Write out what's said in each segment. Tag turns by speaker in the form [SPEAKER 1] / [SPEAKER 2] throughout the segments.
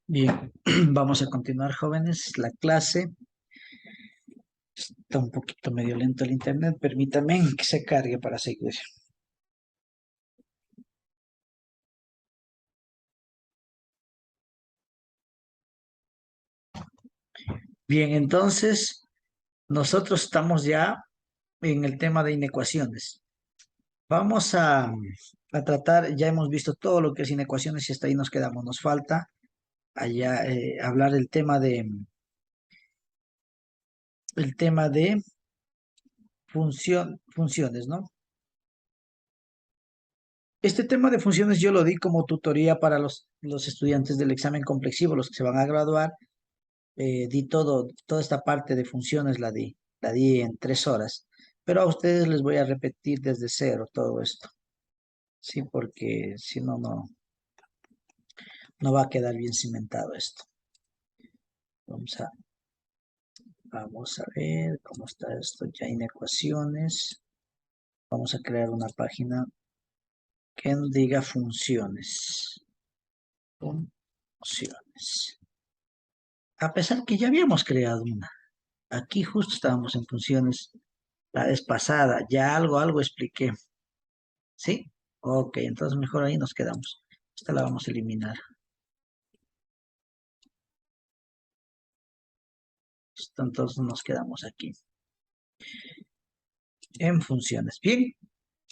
[SPEAKER 1] Bien, vamos a continuar, jóvenes. La clase está un poquito medio lento el internet. Permítanme que se cargue para seguir. Bien, entonces nosotros estamos ya en el tema de inecuaciones. Vamos a tratar, ya hemos visto todo lo que es inecuaciones y hasta ahí nos quedamos. Nos falta allá hablar el tema de funciones, ¿no? Este tema de funciones yo lo di como tutoría para los estudiantes del examen complexivo, los que se van a graduar. Di toda esta parte de funciones la di en 3 horas, pero a ustedes les voy a repetir desde cero todo esto, sí, porque si no, no va a quedar bien cimentado esto. Vamos a, vamos a ver cómo está esto ya en ecuaciones. Vamos a crear una página que diga funciones. Funciones. A pesar que ya habíamos creado una. Aquí justo estábamos en funciones la vez pasada. Ya algo expliqué. ¿Sí? Ok, entonces mejor ahí nos quedamos. Esta la vamos a eliminar. Entonces nos quedamos aquí. En funciones. Bien,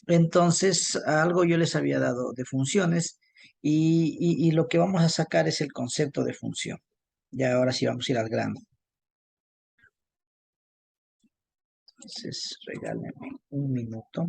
[SPEAKER 1] entonces algo yo les había dado de funciones y lo que vamos a sacar es el concepto de función. Ya ahora sí vamos a ir al grano. Entonces, regálenme un minuto.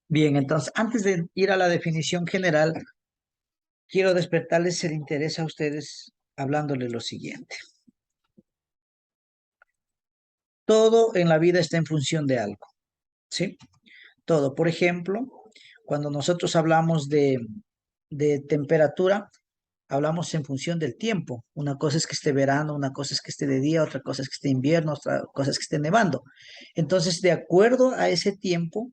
[SPEAKER 1] Bien, entonces, antes de ir a la definición general, quiero despertarles el interés a ustedes hablándole lo siguiente. Todo en la vida está en función de algo, ¿sí? Todo. Por ejemplo, cuando nosotros hablamos de temperatura, hablamos en función del tiempo. Una cosa es que esté verano, una cosa es que esté de día, otra cosa es que esté invierno, otra cosa es que esté nevando. Entonces, de acuerdo a ese tiempo,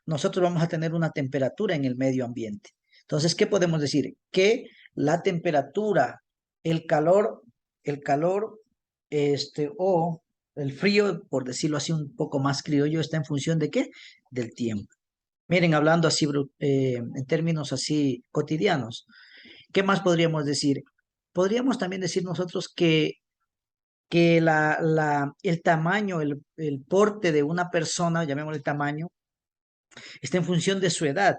[SPEAKER 1] nosotros vamos a tener una temperatura en el medio ambiente. Entonces, ¿qué podemos decir? Que la temperatura, el calor, el calor, o el frío, por decirlo así un poco más criollo, está en función de ¿qué? Del tiempo. Miren, hablando así, en términos así cotidianos, ¿qué más podríamos decir? Podríamos también decir nosotros que el tamaño, el porte de una persona, llamémosle tamaño, está en función de su edad.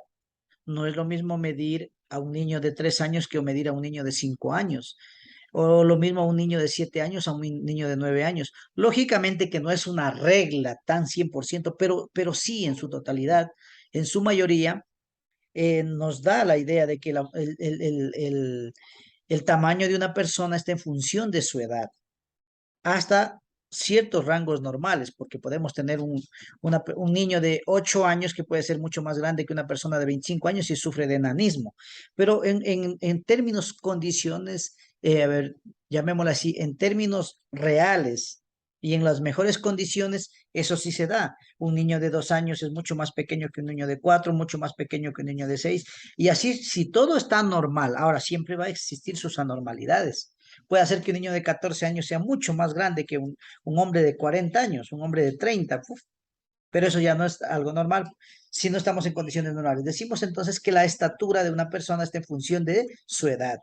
[SPEAKER 1] No es lo mismo medir a un niño de 3 años que medir a un niño de 5 años. O lo mismo a un niño de 7 años a un niño de 9 años. Lógicamente que no es una regla tan 100%, pero sí en su totalidad, en su mayoría, nos da la idea de que el tamaño de una persona está en función de su edad, hasta ciertos rangos normales, porque podemos tener un niño de 8 años que puede ser mucho más grande que una persona de 25 años y sufre de enanismo. Pero en términos, condiciones, a ver, llamémoslo así, en términos reales y en las mejores condiciones, eso sí se da. Un niño de 2 años es mucho más pequeño que un niño de 4, mucho más pequeño que un niño de 6, y así, si todo está normal, ahora siempre va a existir sus anormalidades. Puede hacer que un niño de 14 años sea mucho más grande que un hombre de 40 años, un hombre de 30, uf, pero eso ya no es algo normal si no estamos en condiciones normales. Decimos entonces que la estatura de una persona está en función de su edad.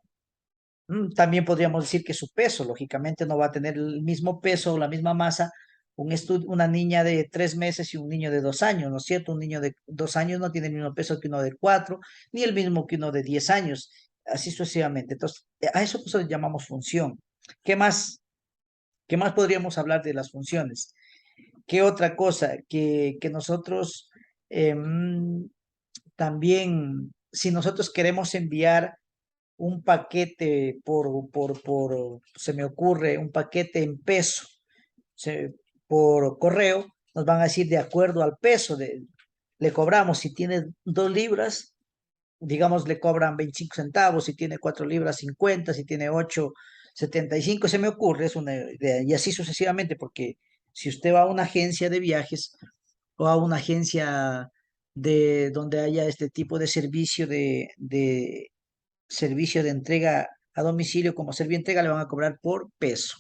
[SPEAKER 1] También podríamos decir que su peso, lógicamente, no va a tener el mismo peso o la misma masa una niña de 3 meses y un niño de 2 años, ¿no es cierto? Un niño de 2 años no tiene el mismo peso que uno de 4, ni el mismo que uno de 10 años, así sucesivamente. Entonces, a eso nosotros llamamos función. ¿Qué más? ¿Qué más podríamos hablar de las funciones? ¿Qué otra cosa? Que nosotros también, si nosotros queremos enviar un paquete se me ocurre, un paquete en peso por correo, nos van a decir de acuerdo al peso, le cobramos, si tiene 2 libras, digamos, le cobran 25 centavos, si tiene 4 libras, 50, si tiene 8, 75, se me ocurre, es una idea, y así sucesivamente, porque si usted va a una agencia de viajes o a una agencia de donde haya este tipo de servicio servicio de entrega a domicilio como entrega le van a cobrar por peso.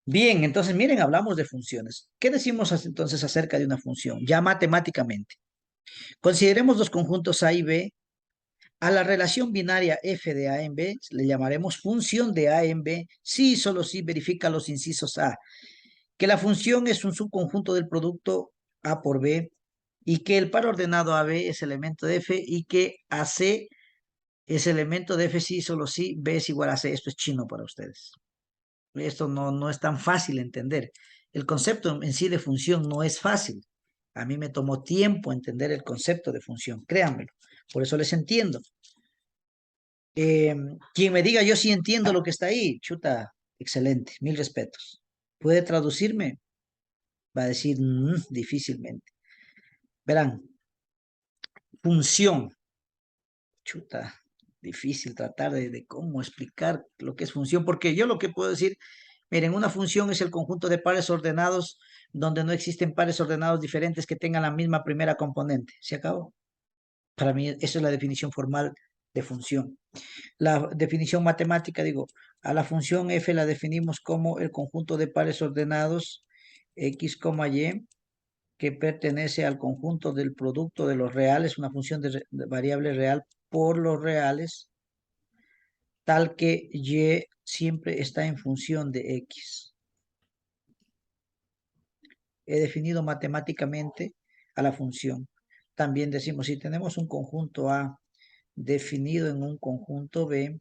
[SPEAKER 1] Bien, entonces miren, hablamos de funciones. ¿Qué decimos entonces acerca de una función? Ya matemáticamente. Consideremos los conjuntos A y B. A la relación binaria f de A en B le llamaremos función de A en B si y solo si verifica los incisos A. Que la función es un subconjunto del producto A por B y que el par ordenado AB es elemento de F y que AC es elemento de F si y solo si B es igual a C. Esto es chino para ustedes. Esto no es tan fácil entender. El concepto en sí de función no es fácil. A mí me tomó tiempo entender el concepto de función, créanmelo. Por eso les entiendo. Quien me diga yo sí entiendo lo que está ahí, chuta, excelente, mil respetos. ¿Puede traducirme? Va a decir difícilmente. Verán, función, chuta, difícil tratar de cómo explicar lo que es función, porque yo lo que puedo decir, miren, una función es el conjunto de pares ordenados donde no existen pares ordenados diferentes que tengan la misma primera componente. ¿Se acabó? Para mí, esa es la definición formal de función. La definición matemática, digo, a la función f la definimos como el conjunto de pares ordenados x, y, que pertenece al conjunto del producto de los reales, una función de variable real por los reales, tal que y siempre está en función de x. He definido matemáticamente a la función. También decimos, si tenemos un conjunto A definido en un conjunto B,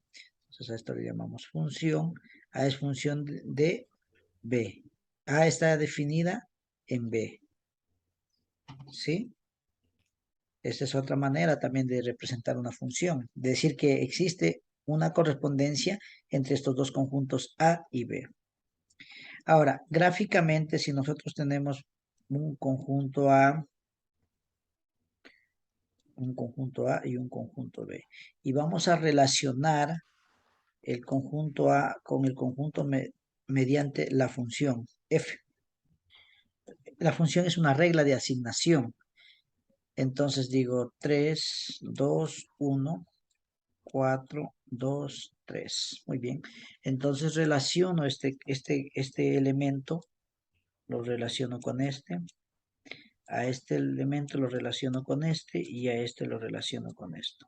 [SPEAKER 1] entonces a esto le llamamos función. A es función de B. A está definida en B. ¿Sí? Esta es otra manera también de representar una función. De decir que existe una correspondencia entre estos dos conjuntos A y B. Ahora, gráficamente, si nosotros tenemos un conjunto A y un conjunto B, y vamos a relacionar el conjunto A con el conjunto mediante la función f. La función es una regla de asignación. Entonces digo 3, 2, 1, 4, 2, 3. Muy bien. Entonces relaciono este elemento, lo relaciono con este. A este elemento lo relaciono con este y a este lo relaciono con esto.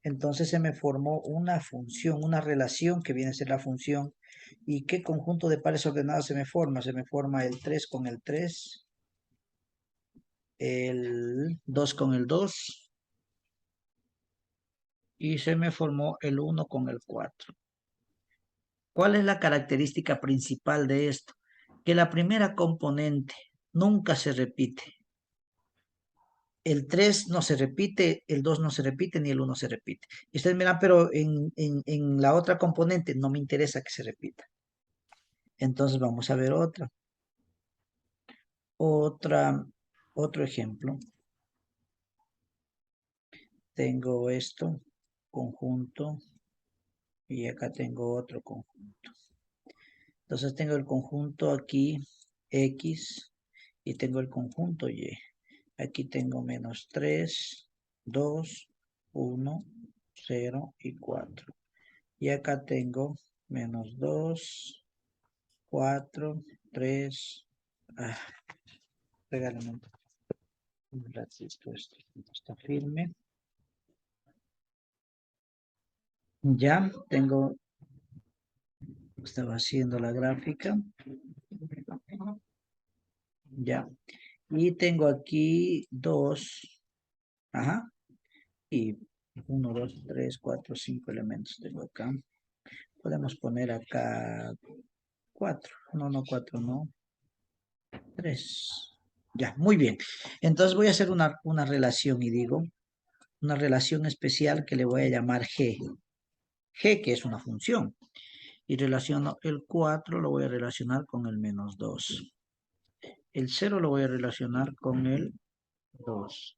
[SPEAKER 1] Entonces se me formó una función, una relación que viene a ser la función. ¿Y qué conjunto de pares ordenados se me forma? Se me forma el 3 con el 3, el 2 con el 2 y se me formó el 1 con el 4. ¿Cuál es la característica principal de esto? Que la primera componente nunca se repite. El 3 no se repite, el 2 no se repite, ni el 1 se repite. Y ustedes miran, pero en la otra componente no me interesa que se repita. Entonces vamos a ver otro ejemplo. Tengo esto, conjunto, y acá tengo otro conjunto. Entonces tengo el conjunto aquí, X, y tengo el conjunto Y. Aquí tengo menos 3, 2, 1, 0 y 4. Y acá tengo menos 2, 4, 3. Regálame un ratito, esto está firme. Ya tengo, estaba haciendo la gráfica. Ya. Y tengo aquí dos. Ajá. Y uno, dos, tres, cuatro, cinco elementos tengo acá. Podemos poner acá cuatro. No, no, cuatro, no. Tres. Ya, muy bien. Entonces voy a hacer una relación y digo, una relación especial que le voy a llamar G. G, que es una función. Y relaciono el 4, lo voy a relacionar con el -2. El 0 lo voy a relacionar con el 2.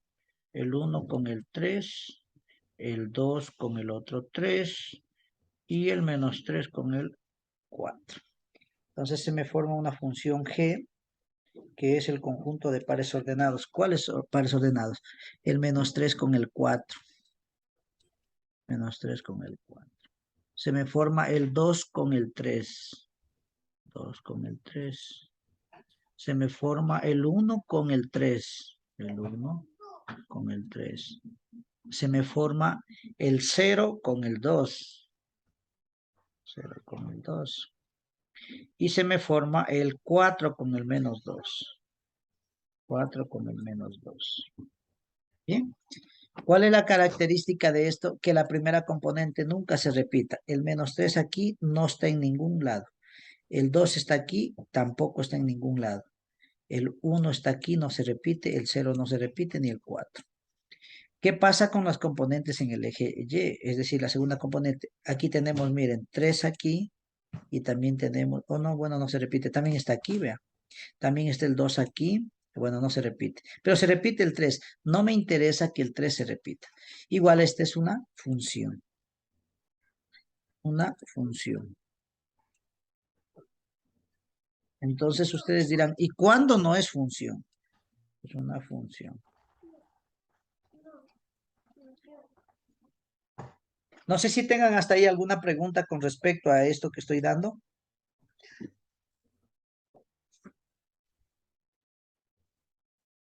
[SPEAKER 1] El 1 con el 3. El 2 con el otro 3. Y el -3 con el 4. Entonces se me forma una función G, que es el conjunto de pares ordenados. ¿Cuáles son pares ordenados? El -3 con el 4. -3 con el 4. Se me forma el 2 con el 3. 2 con el 3. Se me forma el 1 con el 3. El 1 con el 3. Se me forma el 0 con el 2. 0 con el 2. Y se me forma el 4 con el -2. 4 con el -2. Bien. ¿Cuál es la característica de esto? Que la primera componente nunca se repita. El -3 aquí no está en ningún lado. El 2 está aquí, tampoco está en ningún lado. El 1 está aquí, no se repite. El 0 no se repite, ni el 4. ¿Qué pasa con las componentes en el eje Y? Es decir, la segunda componente. Aquí tenemos, miren, 3 aquí y también tenemos, oh no, bueno, no se repite. También está aquí, vea. También está el 2 aquí. Bueno, no se repite. Pero se repite el 3. No me interesa que el 3 se repita. Igual esta es una función. Una función. Entonces ustedes dirán, ¿y cuándo no es función? Es una función. No sé si tengan hasta ahí alguna pregunta con respecto a esto que estoy dando.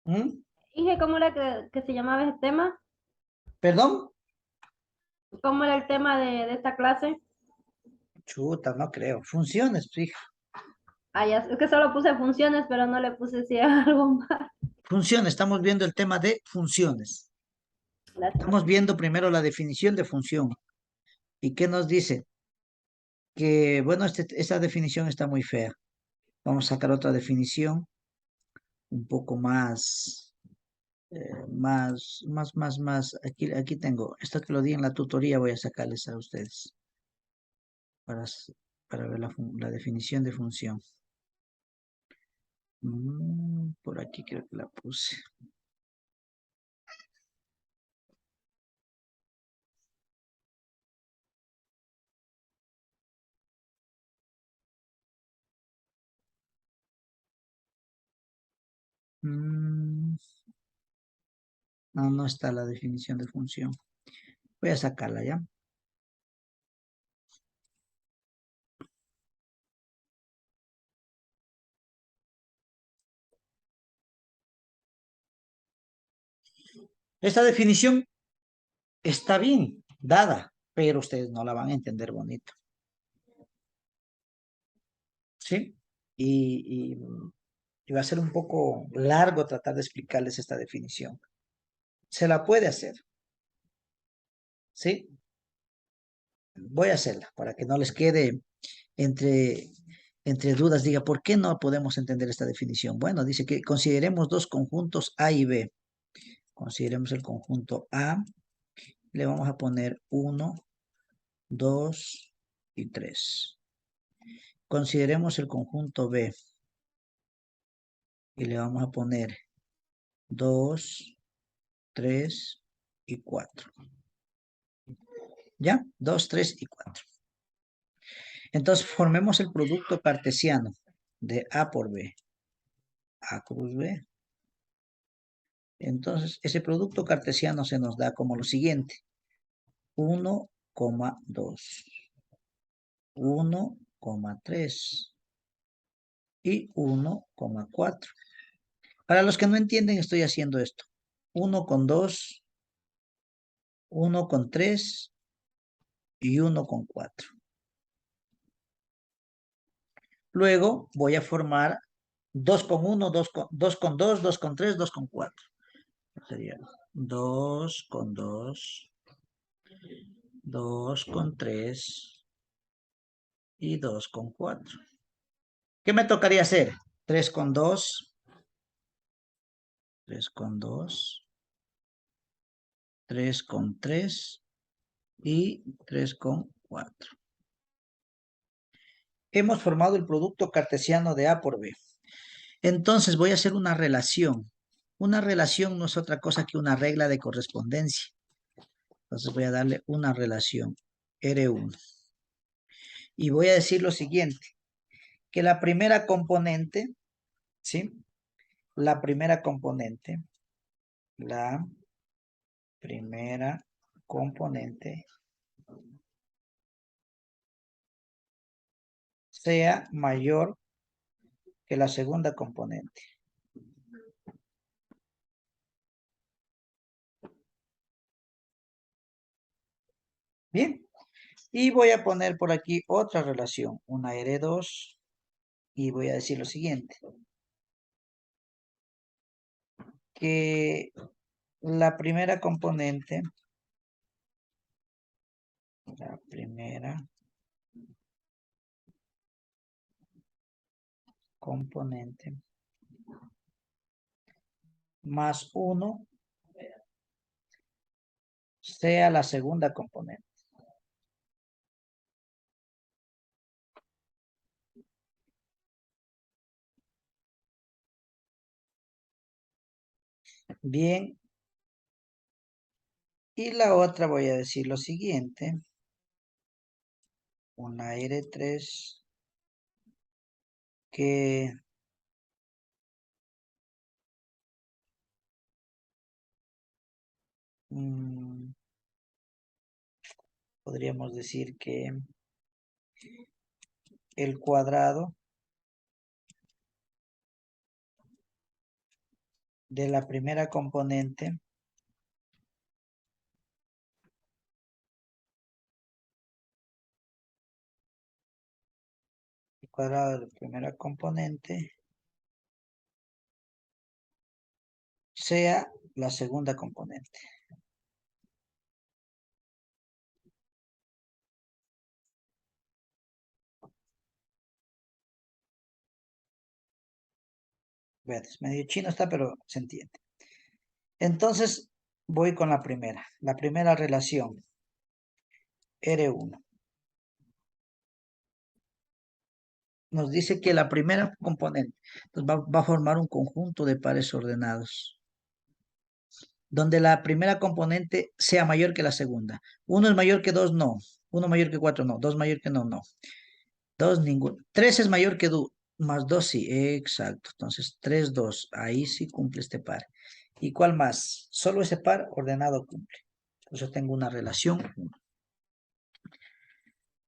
[SPEAKER 1] ¿Mm?
[SPEAKER 2] Dije, ¿cómo era que se llamaba ese tema?
[SPEAKER 1] ¿Perdón?
[SPEAKER 2] ¿Cómo era el tema de esta clase?
[SPEAKER 1] Chuta, no creo. Funciones, fija.
[SPEAKER 2] Ah, ya, es que solo puse funciones, pero no le puse si era algo más.
[SPEAKER 1] Funciones, estamos viendo el tema de funciones.
[SPEAKER 2] Gracias.
[SPEAKER 1] Estamos viendo primero la definición de función. ¿Y qué nos dice? Que, bueno, esta definición está muy fea. Vamos a sacar otra definición un poco más, más. Aquí tengo, esto que lo di en la tutoría, voy a sacarles a ustedes para, para ver la definición de función. Por aquí creo que la puse. Mm, no, no está la definición de función. Voy a sacarla ya. Esta definición está bien dada, pero ustedes no la van a entender bonito. ¿Sí? Y va a ser un poco largo tratar de explicarles esta definición. Se la puede hacer, ¿sí? Voy a hacerla para que no les quede entre, entre dudas. Diga, ¿por qué no podemos entender esta definición? Bueno, dice que consideremos dos conjuntos A y B. Consideremos el conjunto A. Le vamos a poner 1, 2 y 3. Consideremos el conjunto B. Y le vamos a poner 2, 3 y 4. ¿Ya? 2, 3 y 4. Entonces formemos el producto cartesiano de A por B. A cruz B. Entonces ese producto cartesiano se nos da como lo siguiente. 1,2. 1,3 y 1,4. Para los que no entienden, estoy haciendo esto. 1,2, 1,3 y 1,4. Luego voy a formar 2,1, 2,2, 2,3, 2,4. Sería 2,2, 2,3 y 2,4. ¿Qué me tocaría hacer? 3,2, 3,2, 3,3 y 3,4. Hemos formado el producto cartesiano de A por B. Entonces voy a hacer una relación. Una relación no es otra cosa que una regla de correspondencia. Entonces voy a darle una relación R1. Y voy a decir lo siguiente, que la primera componente, ¿sí? La primera componente sea mayor que la segunda componente. Bien, y voy a poner por aquí otra relación, una R2, y voy a decir lo siguiente, que la primera componente más 1 sea la segunda componente. Bien, y la otra voy a decir lo siguiente, una R3 que podríamos decir que el cuadrado de la primera componente sea la segunda componente. Es medio chino está, pero se entiende. Entonces, voy con la primera relación, R1. Nos dice que la primera componente va a formar un conjunto de pares ordenados, donde la primera componente sea mayor que la segunda. 1 es mayor que 2, no. 1 mayor que 4, no. 2 mayor que no, no. 2, ninguno. 3 es mayor que 2, más 2, sí, exacto. Entonces, 3, 2, ahí sí cumple este par. ¿Y cuál más? Solo ese par ordenado cumple. Entonces tengo una relación 1.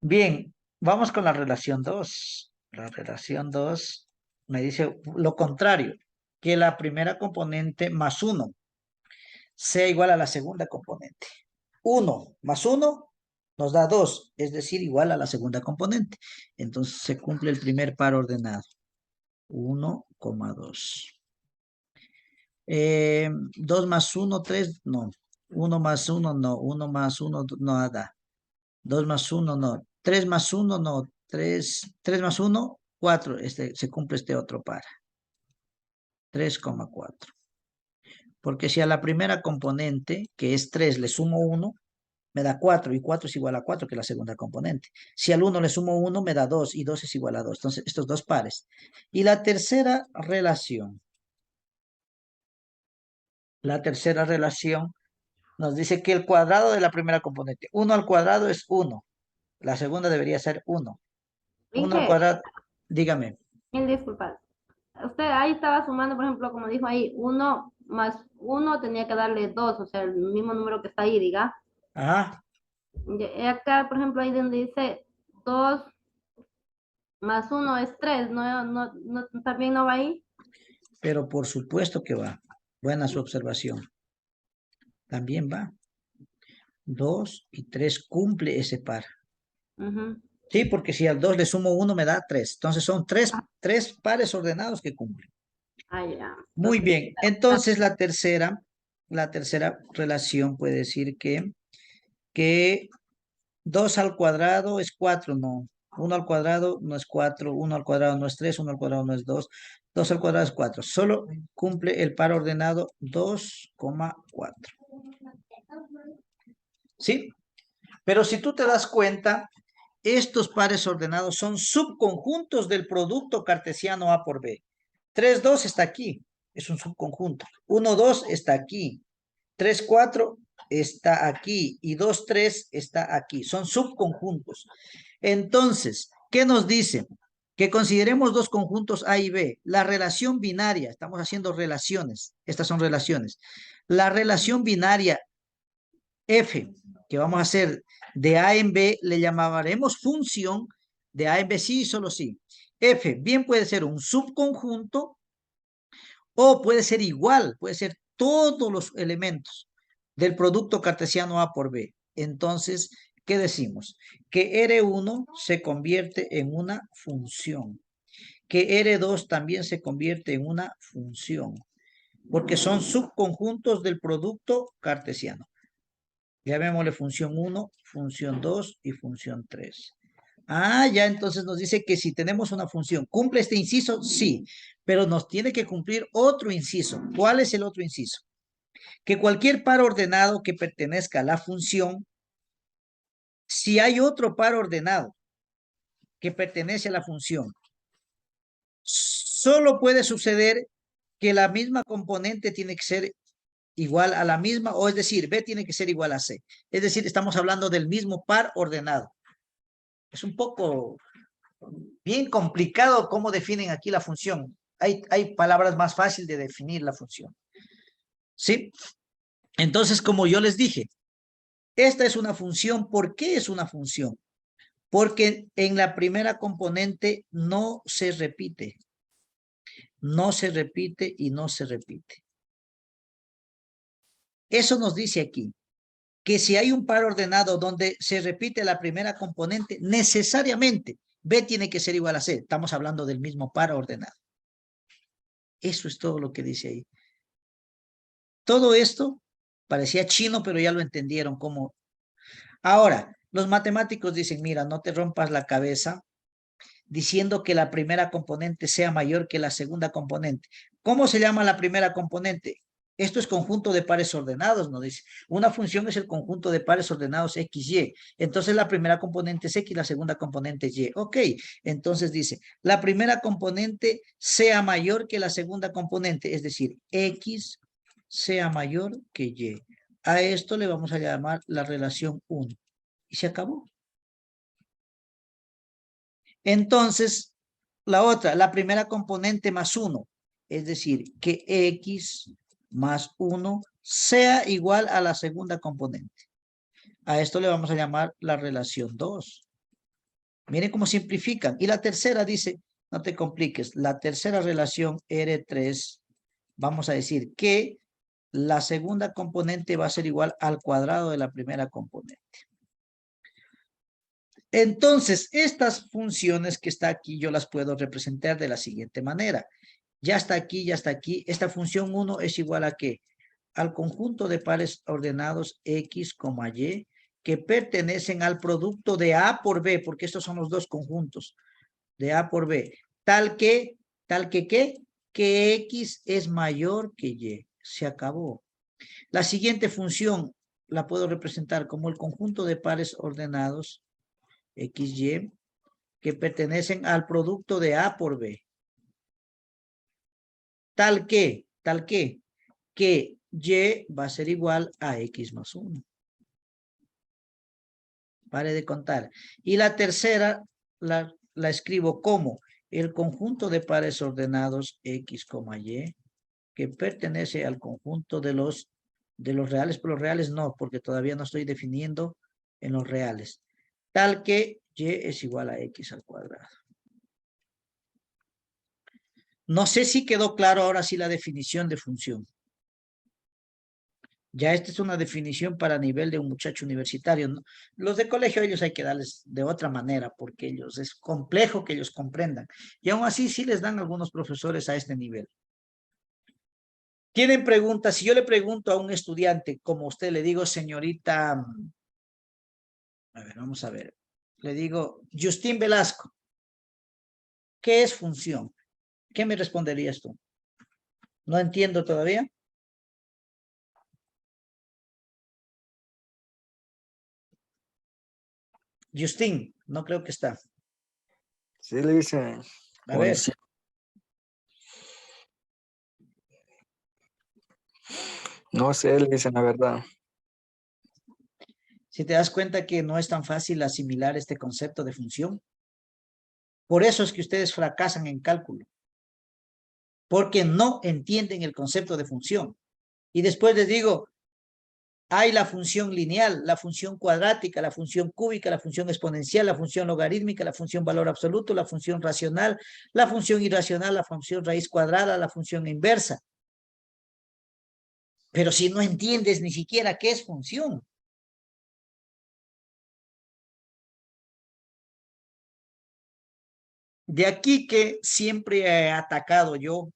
[SPEAKER 1] Bien, vamos con la relación 2. La relación 2 me dice lo contrario, que la primera componente más 1 sea igual a la segunda componente. 1 más 1 nos da 2, es decir, igual a la segunda componente. Entonces se cumple el primer par ordenado. 1,2. 2 más 1, 3, no. 1 más 1, no. 1 más 1, no da. 2 más 1, no. 3 más 1, no. 3 más 1, 4. Se cumple este otro par. 3,4. Porque si a la primera componente, que es 3, le sumo 1, me da 4, y 4 es igual a 4, que es la segunda componente. Si al 1 le sumo 1, me da 2, y 2 es igual a 2. Entonces, estos dos pares. Y la tercera relación nos dice que el cuadrado de la primera componente, 1 al cuadrado es 1. La segunda debería ser 1. 1 al
[SPEAKER 2] Inge,
[SPEAKER 1] cuadrado, dígame.
[SPEAKER 2] mil disculpas. Usted ahí estaba sumando, por ejemplo, como dijo ahí, uno más uno tenía que darle dos, o sea, el mismo número que está ahí, diga.
[SPEAKER 1] Ajá,
[SPEAKER 2] Y acá, por ejemplo, ahí donde dice 2 más uno es 3, también no va ahí.
[SPEAKER 1] pero por supuesto que va. Buena su observación. También va. 2 y 3 cumple ese par.
[SPEAKER 2] Ujú.
[SPEAKER 1] Sí, porque si al 2 le sumo 1 me da 3. Entonces son
[SPEAKER 2] Ah,
[SPEAKER 1] tres pares ordenados que cumplen.
[SPEAKER 2] ya.
[SPEAKER 1] Muy
[SPEAKER 2] Entonces,
[SPEAKER 1] bien. Entonces la tercera relación puede decir que 2 al cuadrado es 4, no. 1 al cuadrado no es 4, 1 al cuadrado no es 3, 1 al cuadrado no es 2, 2 al cuadrado es 4. Solo cumple el par ordenado 2,4. ¿Sí? Pero si tú te das cuenta, estos pares ordenados son subconjuntos del producto cartesiano A por B. 3, 2 está aquí, es un subconjunto. 1, 2 está aquí. 3, 4 está aquí. Y 2, 3 está aquí. Son subconjuntos. Entonces, ¿qué nos dice? Que consideremos dos conjuntos A y B. La relación binaria, estamos haciendo relaciones. Estas son relaciones. La relación binaria F, que vamos a hacer de A en B, le llamaremos función de A en B sí y solo sí. F bien puede ser un subconjunto o puede ser igual, puede ser todos los elementos del producto cartesiano A por B. Entonces, ¿qué decimos? Que R1 se convierte en una función, que R2 también se convierte en una función, porque son subconjuntos del producto cartesiano. Llamémosle función 1, función 2 y función 3. Ah, ya entonces nos dice que si tenemos una función, ¿cumple este inciso? Sí, pero nos tiene que cumplir otro inciso. ¿Cuál es el otro inciso? Que cualquier par ordenado que pertenezca a la función, si hay otro par ordenado que pertenece a la función, solo puede suceder que la misma componente tiene que ser igual a la misma, o es decir, B tiene que ser igual a C. Es decir, estamos hablando del mismo par ordenado. Es un poco bien complicado cómo definen aquí la función. Hay palabras más fáciles de definir la función. ¿Sí? Entonces, como yo les dije, esta es una función. ¿Por qué es una función? Porque en la primera componente no se repite. No se repite y no se repite. Eso nos dice aquí que si hay un par ordenado donde se repite la primera componente, necesariamente B tiene que ser igual a C. Estamos hablando del mismo par ordenado. Eso es todo lo que dice ahí. Todo esto parecía chino, pero ya lo entendieron cómo. Ahora, los matemáticos dicen, mira, no te rompas la cabeza diciendo que la primera componente sea mayor que la segunda componente. ¿Cómo se llama la primera componente? Esto es conjunto de pares ordenados, ¿no? Dice, una función es el conjunto de pares ordenados X, Y. Entonces la primera componente es X, la segunda componente es Y. Ok, entonces dice, la primera componente sea mayor que la segunda componente, es decir, X sea mayor que Y. A esto le vamos a llamar la relación 1. Y se acabó. Entonces, la otra, la primera componente más 1, es decir, que X más 1 sea igual a la segunda componente. A esto le vamos a llamar la relación 2. Miren cómo simplifican. Y la tercera dice, no te compliques, la tercera relación R3, vamos a decir que la segunda componente va a ser igual al cuadrado de la primera componente. Entonces, estas funciones que está aquí, yo las puedo representar de la siguiente manera. Ya está aquí, ya está aquí. Esta función 1 es igual a ¿qué? Al conjunto de pares ordenados X, Y, que pertenecen al producto de A por B, porque estos son los dos conjuntos de A por B. ¿Qué? Que X es mayor que Y. Se acabó. La siguiente función la puedo representar como el conjunto de pares ordenados XY que pertenecen al producto de A por B. Que Y va a ser igual a X más 1. Pare de contar. Y la tercera la escribo como el conjunto de pares ordenados X, Y, que pertenece al conjunto de los reales, pero los reales no, porque todavía no estoy definiendo en los reales. Tal que Y es igual a X al cuadrado. No sé si quedó claro ahora sí la definición de función. Ya esta es una definición para nivel de un muchacho universitario, ¿no? Los de colegio, ellos hay que darles de otra manera, porque ellos es complejo que ellos comprendan. Y aún así sí les dan algunos profesores a este nivel. ¿Tienen preguntas? Si yo le pregunto a un estudiante, como usted le digo, señorita, a ver, vamos a ver. Le digo, Justín Velasco, ¿qué es función? ¿Qué me responderías tú? No entiendo todavía. Justín, no creo que está.
[SPEAKER 3] Sí, le dice
[SPEAKER 1] A ver,
[SPEAKER 3] función. No sé, le dicen la verdad.
[SPEAKER 1] si te das cuenta que no es tan fácil asimilar este concepto de función. Por eso es que ustedes fracasan en cálculo, porque no entienden el concepto de función. Y después les digo, hay la función lineal, la función cuadrática, la función cúbica, la función exponencial, la función logarítmica, la función valor absoluto, la función racional, la función irracional, la función raíz cuadrada, la función inversa. Pero si no entiendes ni siquiera qué es función, de aquí que siempre he atacado yo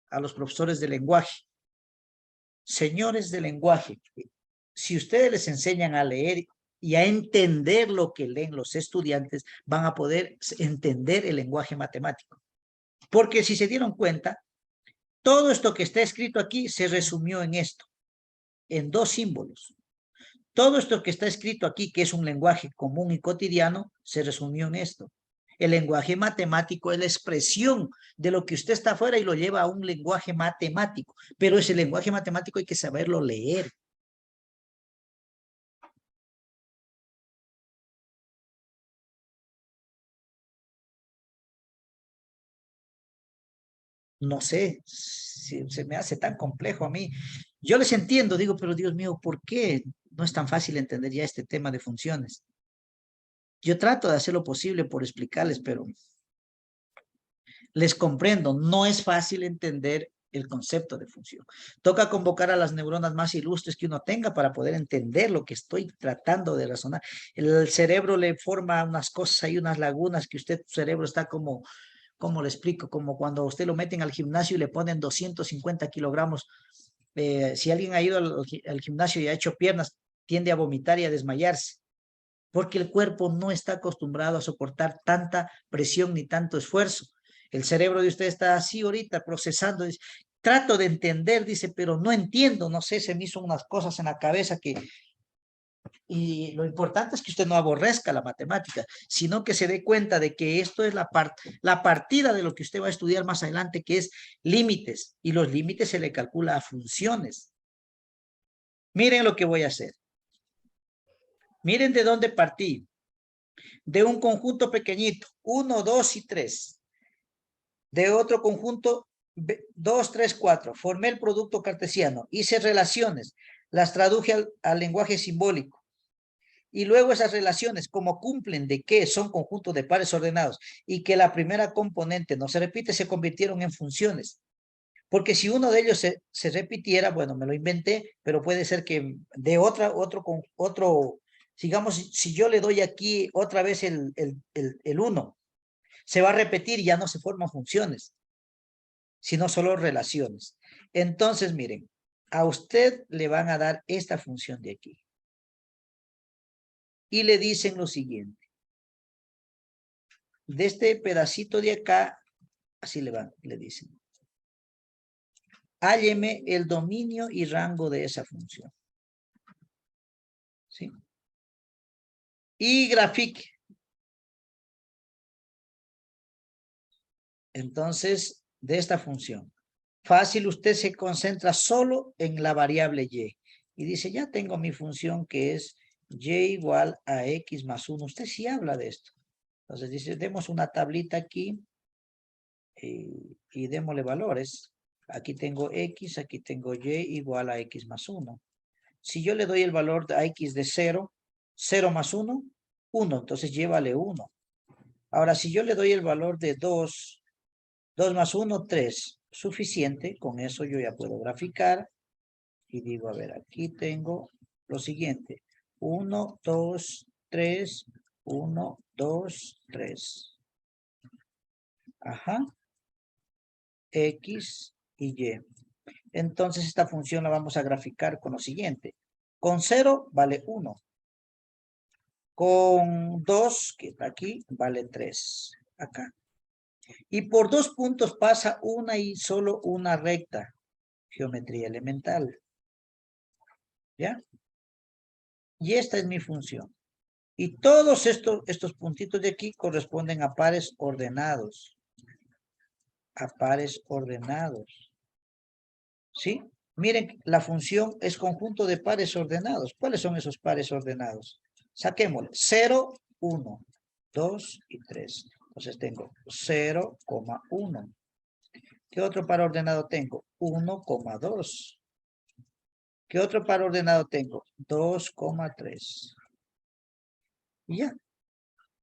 [SPEAKER 1] a los profesores de lenguaje. Señores de lenguaje, si ustedes les enseñan a leer y a entender lo que leen los estudiantes, van a poder entender el lenguaje matemático. Porque si se dieron cuenta, todo esto que está escrito aquí se resumió en esto, en dos símbolos. Todo esto que está escrito aquí, que es un lenguaje común y cotidiano, se resumió en esto. El lenguaje matemático es la expresión de lo que usted está afuera y lo lleva a un lenguaje matemático. Pero ese lenguaje matemático hay que saberlo leer. No sé, si se me hace tan complejo a mí. Yo les entiendo, digo, pero Dios mío, ¿por qué no es tan fácil entender ya este tema de funciones? Yo trato de hacer lo posible por explicarles, pero les comprendo, no es fácil entender el concepto de función. Toca convocar a las neuronas más ilustres que uno tenga para poder entender lo que estoy tratando de razonar. El cerebro le forma unas cosas, hay unas lagunas que usted, su cerebro está como, ¿cómo le explico? Como cuando usted lo meten al gimnasio y le ponen 250 kilogramos. Si alguien ha ido al gimnasio y ha hecho piernas, tiende a vomitar y a desmayarse, porque el cuerpo no está acostumbrado a soportar tanta presión ni tanto esfuerzo. El cerebro de usted está así ahorita procesando. Dice, trato de entender, dice, pero no entiendo, no sé, se me hizo unas cosas en la cabeza que... Y lo importante es que usted no aborrezca la matemática, sino que se dé cuenta de que esto es la partida de lo que usted va a estudiar más adelante, que es límites, y los límites se le calcula a funciones. Miren lo que voy a hacer. Miren de dónde partí. De un conjunto pequeñito, 1, 2 y 3. De otro conjunto, 2, 3, 4. Formé el producto cartesiano. Hice relaciones. Las traduje al lenguaje simbólico. Y luego esas relaciones, como cumplen de que son conjuntos de pares ordenados y que la primera componente no se repite, se convirtieron en funciones. Porque si uno de ellos se repitiera, bueno, me lo inventé, pero puede ser que de otro, digamos, si yo le doy aquí otra vez el 1, se va a repetir y ya no se forman funciones, sino solo relaciones. Entonces, miren, a usted le van a dar esta función de aquí. Y le dicen lo siguiente. De este pedacito de acá, así le dicen. Hálleme el dominio y rango de esa función. ¿Sí? Y grafique. Entonces, de esta función. Fácil, usted se concentra solo en la variable y. Y dice, ya tengo mi función que es y igual a x más 1. Usted sí habla de esto. Entonces dice, demos una tablita aquí y démosle valores. Aquí tengo x, aquí tengo y igual a x más 1. Si yo le doy el valor a x de 0, 0 más 1, 1. Entonces llévale 1. Ahora, si yo le doy el valor de 2, 2 más 1, 3. Suficiente. Con eso yo ya puedo graficar. y digo, a ver, aquí tengo lo siguiente. 1, 2, 3, 1, 2, 3. Ajá. X y Y. Entonces esta función la vamos a graficar con lo siguiente. Con 0 vale 1. Con 2, que está aquí, vale 3. Acá. Y por 2 puntos pasa una y solo una recta. Geometría elemental. ¿Ya? Y esta es mi función. Y todos estos puntitos de aquí corresponden a pares ordenados. A pares ordenados. ¿Sí? Miren, la función es conjunto de pares ordenados. ¿Cuáles son esos pares ordenados? Saquémosle. 0, 1, 2 y 3. Entonces tengo 0, 1. ¿Qué otro par ordenado tengo? 1, 2. ¿Qué otro par ordenado tengo? 2, 3. Y ya.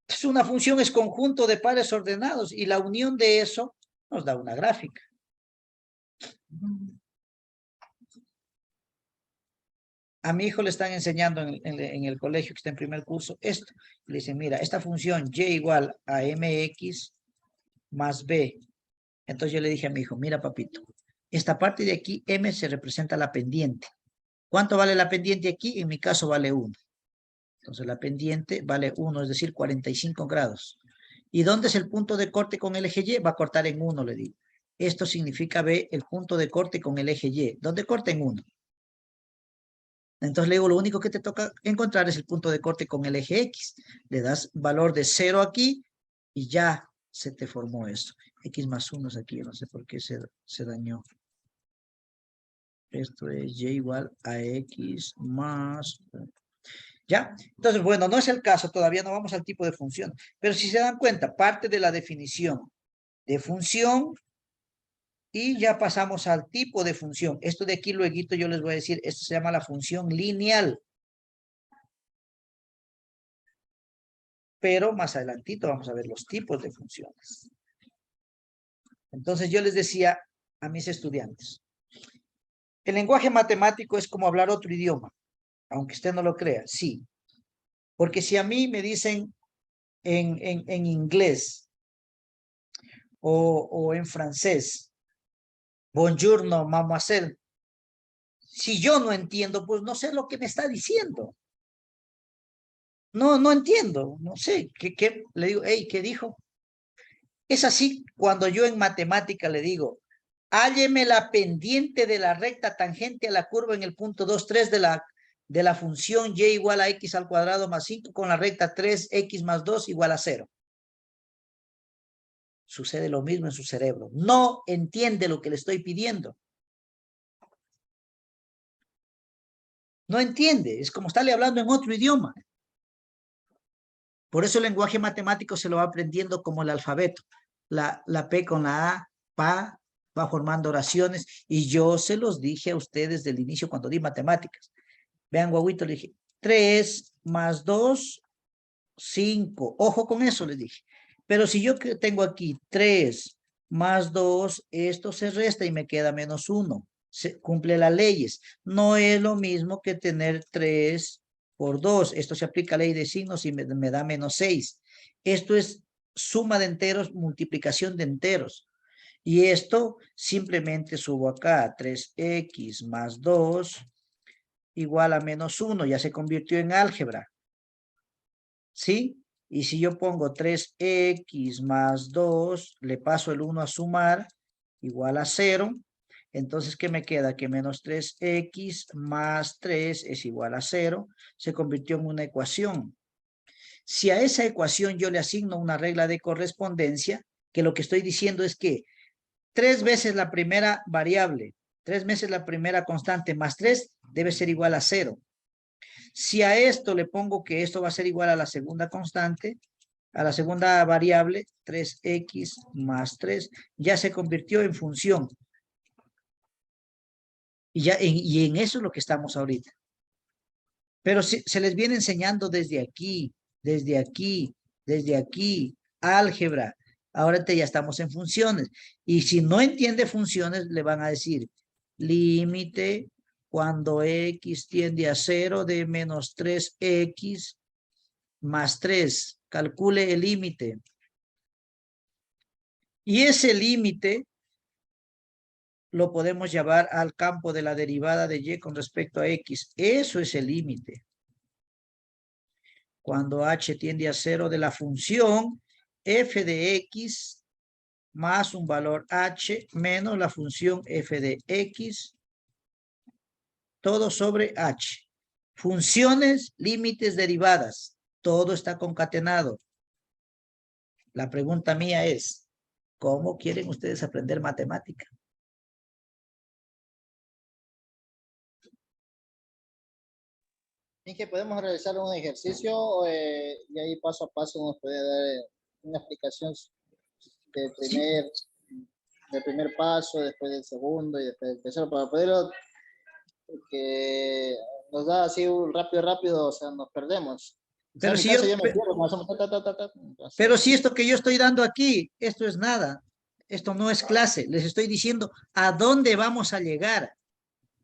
[SPEAKER 1] Entonces una función es conjunto de pares ordenados y la unión de eso nos da una gráfica. A mi hijo le están enseñando en el colegio que está en primer curso esto. Le dicen, mira, esta función y igual a mx más b. Entonces yo le dije a mi hijo, mira papito, esta parte de aquí, m se representa la pendiente. ¿Cuánto vale la pendiente aquí? En mi caso vale 1. Entonces la pendiente vale 1, es decir, 45 grados. ¿Y dónde es el punto de corte con el eje Y? Va a cortar en 1, le digo. Esto significa B, el punto de corte con el eje Y. ¿Dónde corta en 1? Entonces le digo, lo único que te toca encontrar es el punto de corte con el eje X. Le das valor de 0 aquí y ya se te formó esto. X más 1 es aquí, no sé por qué se dañó. Esto es Y igual a X más... ¿Ya? Entonces, bueno, no es el caso, todavía no vamos al tipo de función. Pero si se dan cuenta, parte de la definición de función y ya pasamos al tipo de función. Esto de aquí luego yo les voy a decir, esto se llama la función lineal. Pero más adelantito vamos a ver los tipos de funciones. Entonces yo les decía a mis estudiantes, el lenguaje matemático es como hablar otro idioma, aunque usted no lo crea, sí. Porque si a mí me dicen en inglés o en francés, buongiorno, mademoiselle, si yo no entiendo, pues no sé lo que me está diciendo. No entiendo, no sé, ¿qué? Le digo, hey, ¿qué dijo? Es así cuando yo en matemática le digo, hálleme la pendiente de la recta tangente a la curva en el punto 2, 3 de la función y igual a x al cuadrado más 5 con la recta 3x más 2 igual a 0. Sucede lo mismo en su cerebro. No entiende lo que le estoy pidiendo. No entiende, es como estarle hablando en otro idioma. Por eso el lenguaje matemático se lo va aprendiendo como el alfabeto. La P con la A, pa, va formando oraciones. Y yo se los dije a ustedes del inicio cuando di matemáticas. Vean, guaguito, le dije, 3 más 2, 5. Ojo con eso, les dije. Pero si yo tengo aquí 3 más 2, esto se resta y me queda menos 1. Se cumple las leyes. No es lo mismo que tener 3 por 2. Esto se aplica a ley de signos y me da menos 6. Esto es suma de enteros, multiplicación de enteros. Y esto simplemente subo acá. 3x más 2 igual a menos 1. Ya se convirtió en álgebra. ¿Sí? Y si yo pongo 3x más 2, le paso el 1 a sumar, igual a 0. Entonces, ¿qué me queda? Que menos 3x más 3 es igual a 0. Se convirtió en una ecuación. Si a esa ecuación yo le asigno una regla de correspondencia, que lo que estoy diciendo es que 3 veces la primera variable, 3 veces la primera constante más 3 debe ser igual a 0. Si a esto le pongo que esto va a ser igual a la segunda constante, a la segunda variable, 3x más 3, ya se convirtió en función. Y en eso es lo que estamos ahorita. Pero se les viene enseñando desde aquí, desde aquí, desde aquí, álgebra. Ahora ya estamos en funciones. Y si no entiende funciones, le van a decir límite Cuando x tiende a 0 de menos 3x más 3. Calcule el límite. Y ese límite lo podemos llevar al campo de la derivada de y con respecto a x. Eso es el límite. Cuando h tiende a 0 de la función f de x más un valor h menos la función f de x, todo sobre h. Funciones, límites, derivadas. Todo está concatenado. La pregunta mía es, ¿cómo quieren ustedes aprender matemática?
[SPEAKER 4] Es que podemos realizar un ejercicio y ahí paso a paso nos puede dar una explicación del primer paso, después del segundo y después del tercero, para poderlo, porque nos da así un rápido, o sea, nos perdemos. O sea,
[SPEAKER 1] Pero
[SPEAKER 4] en mi
[SPEAKER 1] si
[SPEAKER 4] caso
[SPEAKER 1] yo,
[SPEAKER 4] yo me pierdo, como hacemos
[SPEAKER 1] pero si esto que yo estoy dando aquí, esto es nada. Esto no es clase. Les estoy diciendo a dónde vamos a llegar.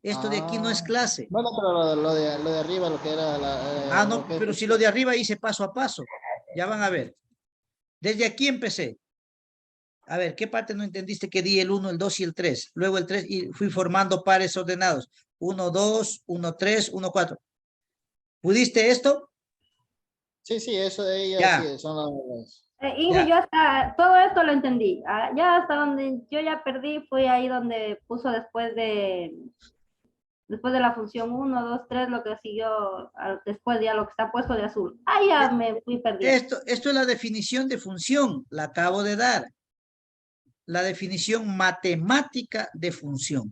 [SPEAKER 1] Esto de aquí no es clase.
[SPEAKER 4] Bueno, pero lo de arriba, lo que era
[SPEAKER 1] No,
[SPEAKER 4] lo que
[SPEAKER 1] pero si lo de arriba hice paso a paso. Ya van a ver. Desde aquí empecé. A ver, ¿qué parte no entendiste que di el 1, el 2 y el 3? Luego el 3 y fui formando pares ordenados. 1, 2, 1, 3, 1, 4. ¿Pudiste esto?
[SPEAKER 4] Sí, eso de ella,
[SPEAKER 1] Ya.
[SPEAKER 4] sí, son las...
[SPEAKER 2] Inge,
[SPEAKER 1] Ya.
[SPEAKER 2] yo hasta todo esto lo entendí. Ya hasta donde yo ya perdí fue ahí donde puso después de la función 1, 2, 3, lo que siguió después ya lo que está puesto de azul. Ahí ya me fui perdiendo.
[SPEAKER 1] Esto es la definición de función. La acabo de dar. La definición matemática de función.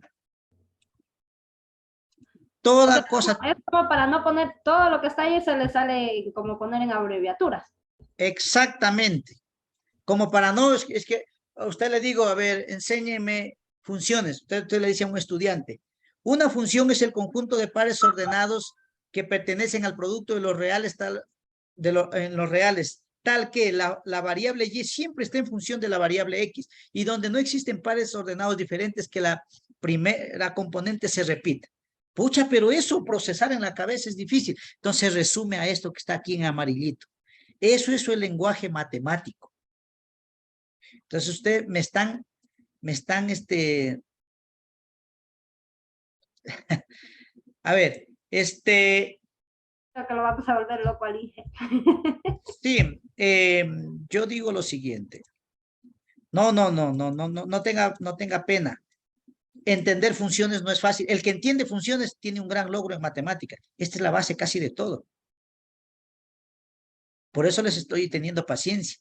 [SPEAKER 2] O
[SPEAKER 1] Toda
[SPEAKER 2] sea,
[SPEAKER 1] cosa,
[SPEAKER 2] es como para no poner todo lo que está ahí, se le sale como poner en abreviaturas.
[SPEAKER 1] exactamente. Como para no, es que a usted le digo, a ver, enséñeme funciones. Usted le dice a un estudiante, una función es el conjunto de pares ordenados que pertenecen al producto de los reales, en los reales, tal que la variable y siempre está en función de la variable x, y donde no existen pares ordenados diferentes que la primera componente se repita. Pucha, pero eso procesar en la cabeza es difícil. Entonces resume a esto que está aquí en amarillito. Eso es el lenguaje matemático. Entonces usted me están, a ver,
[SPEAKER 2] Creo que lo vamos a volver loco al Inge.
[SPEAKER 1] sí, yo digo lo siguiente. No tenga pena. Entender funciones no es fácil. El que entiende funciones tiene un gran logro en matemática. Esta es la base casi de todo. Por eso les estoy teniendo paciencia,